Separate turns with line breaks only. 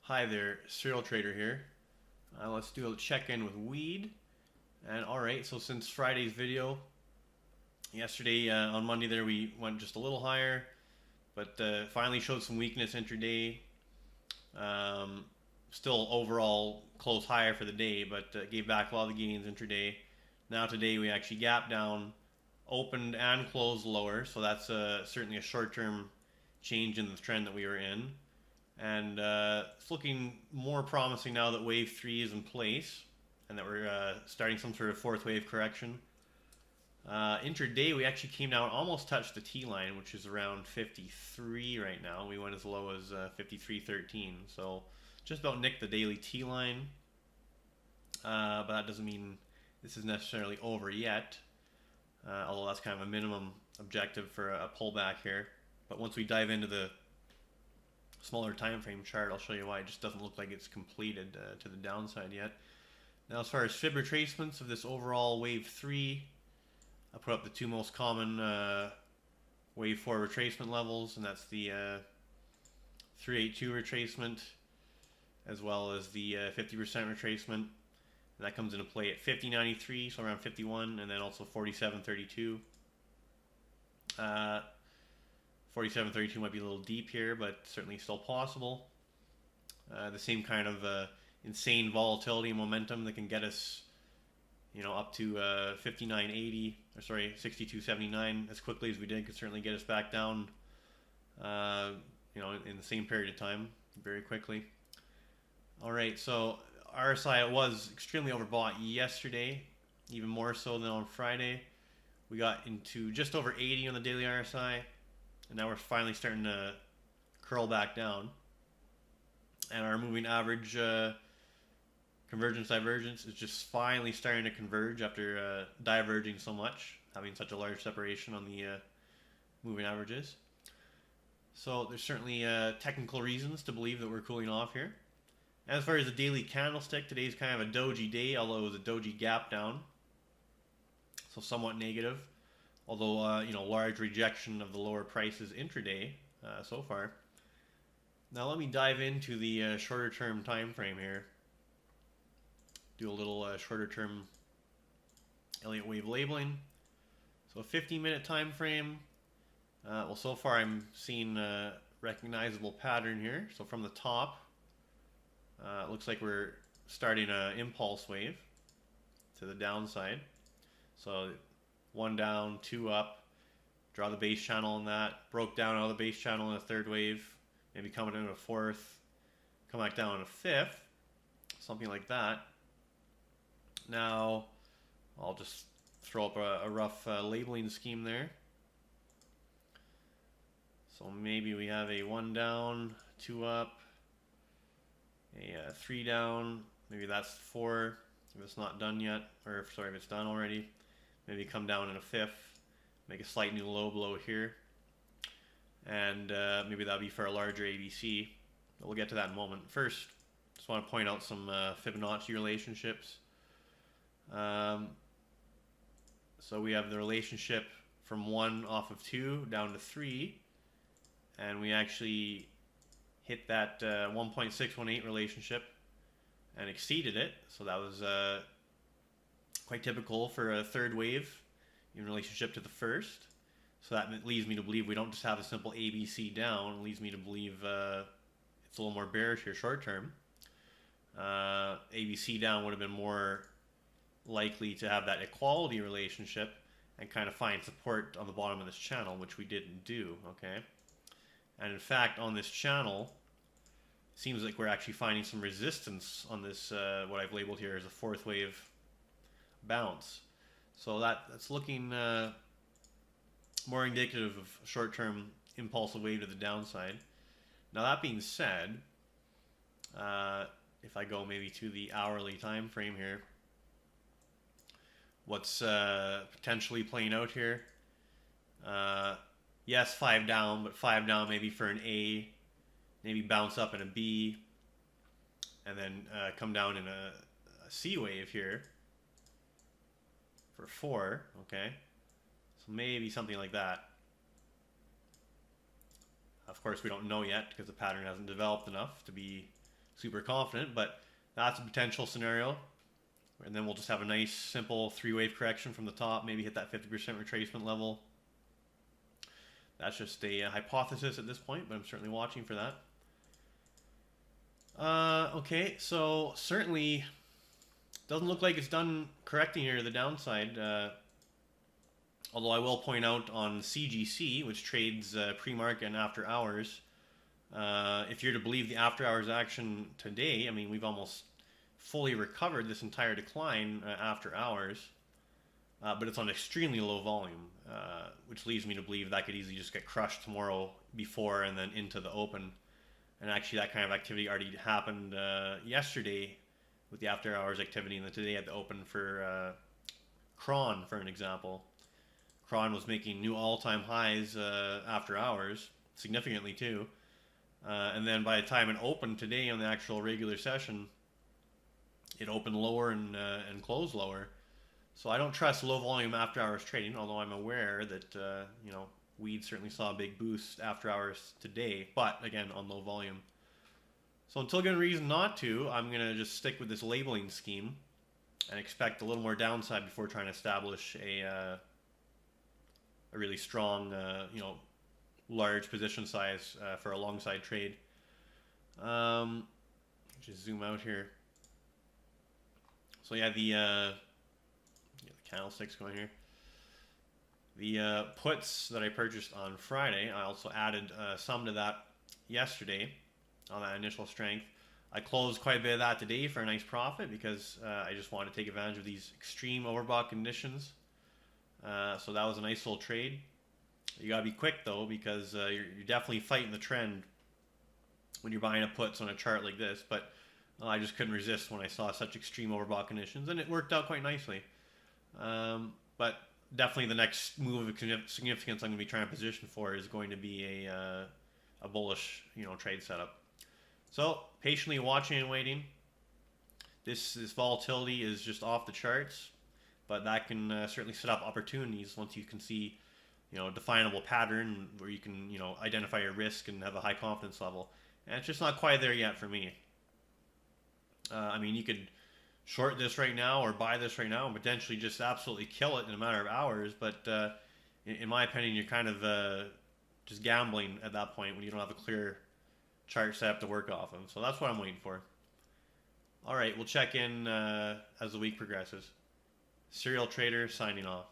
Hi there, Serial Trader here. Let's do a check-in with weed. And alright, so since Friday's video, yesterday on Monday there we went just a little higher, but finally showed some weakness intraday. Um, Still overall close higher for the day, but gave back a lot of the gains intraday. Now today we actually gapped down, opened and closed lower, so that's certainly a short-term change in the trend that we were in. And it's looking more promising now that wave 3 is in place and that we're starting some sort of fourth wave correction. Intraday, we actually came down, almost touched the T line, which is around 53 right now. We went as low as 53.13, so just about nicked the daily T line. But that doesn't mean this is necessarily over yet, although that's kind of a minimum objective for a pullback here. But once we dive into the smaller time frame chart, I'll show you why it just doesn't look like it's completed to the downside yet. Now, as far as fib retracements of this overall wave 3, I put up the two most common wave 4 retracement levels, and that's the 382 retracement as well as the 50% retracement. And that comes into play at 50.93, so around 51, and then also 47.32. 47.32 might be a little deep here, but certainly still possible. The same kind of insane volatility and momentum that can get us, up to 59.80, or sorry, 62.79 as quickly as we did could certainly get us back down, in the same period of time, very quickly. All right, so RSI, it was extremely overbought yesterday, even more so than on Friday. We got into just over 80 on the daily RSI. And now we're finally starting to curl back down. And our moving average convergence divergence is just finally starting to converge after diverging so much, having such a large separation on the moving averages. So there's certainly technical reasons to believe that we're cooling off here. As far as the daily candlestick, today's kind of a doji day, although it was a doji gap down. So somewhat negative. Although, large rejection of the lower prices intraday so far. Now let me dive into the shorter term time frame here. Do a little shorter term Elliott wave labeling. So 15-minute time frame. Well, so far I'm seeing a recognizable pattern here. So from the top, it looks like we're starting an impulse wave to the downside. So one down, two up, draw the base channel on that, broke down out of the base channel in a third wave, maybe coming into a fourth, come back down in a fifth, something like that. Now, I'll just throw up a rough labeling scheme there. So maybe we have a one down, two up, a three down, maybe that's four if it's not done yet, or sorry, if it's done already. Maybe come down in a fifth, make a slight new low below here, and maybe that'll be for a larger ABC. But we'll get to that in a moment. First, just want to point out some Fibonacci relationships. So we have the relationship from 1 off of 2 down to 3, and we actually hit that 1.618 relationship and exceeded it. So that was quite typical for a third wave in relationship to the first. So that leads me to believe we don't just have a simple ABC down. It leads me to believe it's a little more bearish here short term. ABC down would have been more likely to have that equality relationship and kind of find support on the bottom of this channel, which we didn't do, okay? And in fact, on this channel, it seems like we're actually finding some resistance on this, what I've labeled here as a fourth wave bounce. So that's looking more indicative of short-term impulsive wave to the downside. Now that being said, if I go maybe to the hourly time frame here, what's potentially playing out here? Yes, 5 down, but 5 down maybe for an A, maybe bounce up in a B, and then come down in a C wave here for 4, okay? So maybe something like that. Of course, we don't know yet because the pattern hasn't developed enough to be super confident, but that's a potential scenario. And then we'll just have a nice, simple three-wave correction from the top, maybe hit that 50% retracement level. That's just a hypothesis at this point, but I'm certainly watching for that. Okay, so certainly doesn't look like it's done correcting here to the downside. Although I will point out on CGC, which trades pre-market and after hours, if you're to believe the after hours action today, I mean, we've almost fully recovered this entire decline after hours, but it's on extremely low volume, which leads me to believe that could easily just get crushed tomorrow before and then into the open. And actually that kind of activity already happened yesterday with the after hours activity, and then today at the open for Cron, for an example. Cron was making new all-time highs after hours, significantly too. And then by the time it opened today on the actual regular session, it opened lower and closed lower. So I don't trust low volume after hours trading, although I'm aware that weed certainly saw a big boost after hours today, but again on low volume. So until given reason not to, I'm gonna just stick with this labeling scheme and expect a little more downside before trying to establish a really strong, large position size for a long side trade. Just zoom out here. So yeah, the candlesticks going here. The puts that I purchased on Friday, I also added some to that yesterday on that initial strength. I closed quite a bit of that today for a nice profit because I just wanted to take advantage of these extreme overbought conditions. So that was a nice little trade. You gotta be quick though, because you're definitely fighting the trend when you're buying a puts on a chart like this. But I just couldn't resist when I saw such extreme overbought conditions, and it worked out quite nicely. But definitely the next move of significance I'm going to be trying to position for is going to be a bullish, trade setup. So patiently watching and waiting. This volatility is just off the charts, but that can certainly set up opportunities once you can see, definable pattern where you can, identify your risk and have a high confidence level. And it's just not quite there yet for me. I mean, you could short this right now or buy this right now and potentially just absolutely kill it in a matter of hours. But in my opinion, you're kind of just gambling at that point when you don't have a clear chart set up to work off of. So that's what I'm waiting for. All right, we'll check in as the week progresses. Serial Trader signing off.